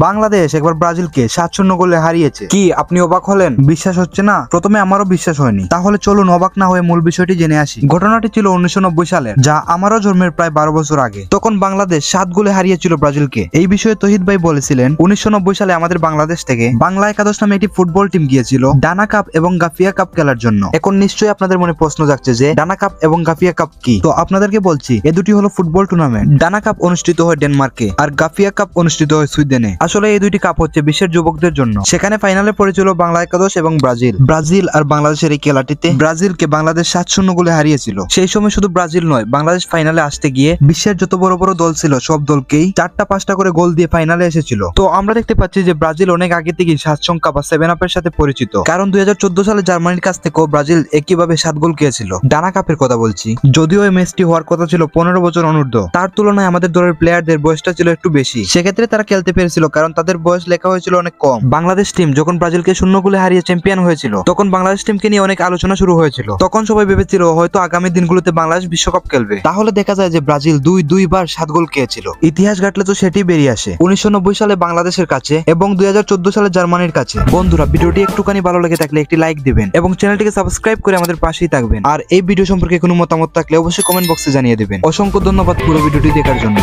বাংলাদেশ একবার ব্রাজিলকে 7-0 গোলে হারিয়েছে। কি আপনি অবাক হলেন? বিশ্বাস হচ্ছে না? প্রথমে আমারও বিশ্বাস হয়নি। তাহলে চলুন অবাক না হয়ে মূল বিষয়টি জেনে আসি। ঘটনাটি ছিল 1990 সালের, যা আমারও জন্মের প্রায় 12 বছর আগে। তখন বাংলাদেশ 7 গোলে হারিয়েছিল ব্রাজিলকে। এই বিষয়ে তহিদ ভাই বলেছিলেন, 1990 সালে আমাদের বাংলাদেশ থেকে বাংলা একাদশ নামে একটি ফুটবল টিম গিয়েছিল ডানা কাপ এবং গাফিয়া কাপ খেলার জন্য। এখন নিশ্চয়ই আপনাদের মনে প্রশ্ন জাগছে যে ডানা কাপ এবং গাফিয়া কাপ কি? তো আপনাদেরকে বলছি, এ দুটি হলো ফুটবল টুর্নামেন্ট। ডানা কাপ অনুষ্ঠিত হয় ডেনমার্কে আর গাফিয়া কাপ অনুষ্ঠিত হয় সুইডেনে। আসলে এই দুইটি কাপ হচ্ছে বিশ্বের যুবকদের জন্য। সেখানে ফাইনালে পড়েছিল বাংলা একাদশ এবং ব্রাজিল আর বাংলাদেশের এই খেলাটিতে ব্রাজিলকে বাংলাদেশ 7-0 গোলে হারিয়েছিল। সেই সময় শুধু ব্রাজিল নয়, বাংলাদেশ ফাইনালে আসতে গিয়ে বিশ্বের যত বড় বড় দল ছিল সব দলকেই 4টা-5টা করে গোল দিয়ে ফাইনালে এসেছিল। তো আমরা দেখতে পাচ্ছি যে ব্রাজিল অনেক আগে থেকেই 7 সংখ্যা বা 7 আপের সাথে পরিচিত, কারণ 2014 সালে জার্মানির কাছ থেকেও ব্রাজিল একইভাবে 7 গোল খেয়েছিল। ডানা কাপের কথা বলছি। যদিও এই ম্যাচটি হওয়ার কথা ছিল 15 বছর অনূর্ধ্ব, তার তুলনায় আমাদের দলের প্লেয়ারদের বয়সটা ছিল একটু বেশি। সেক্ষেত্রে তারা খেলতে পেরেছিল, কারণ তাদের বয়স লেখা হয়েছিল অনেক কম। বাংলাদেশ টিম যখন ব্রাজিলকে 0 গোলে হারিয়ে চ্যাম্পিয়ন হয়েছিল, তখন বাংলাদেশ টিমকে নিয়ে অনেক আলোচনা শুরু হয়েছিল। তখন সবাই ভেবেছিল হয়তো আগামী দিনগুলোতে বাংলাদেশ বিশ্বকাপ খেলবে। তাহলে দেখা যায় যে ব্রাজিল দুইবার 7 গোল খেয়েছিল। ইতিহাস ঘাটলে তো সেটি বেরিয়ে আসে 1990 সালে বাংলাদেশের কাছে এবং 2014 সালে জার্মানির কাছে। বন্ধুরা, ভিডিওটি একটুখানি ভালো লেগে থাকলে একটি লাইক দিবেন এবং চ্যানেলটিকে সাবস্ক্রাইব করে আমাদের পাশেই থাকবেন। আর এই ভিডিও সম্পর্কে কোনো মতামত থাকলে অবশ্যই কমেন্ট বক্সে জানিয়ে দিবেন। অসংখ্য ধন্যবাদ পুরো ভিডিওটি দেখার জন্য।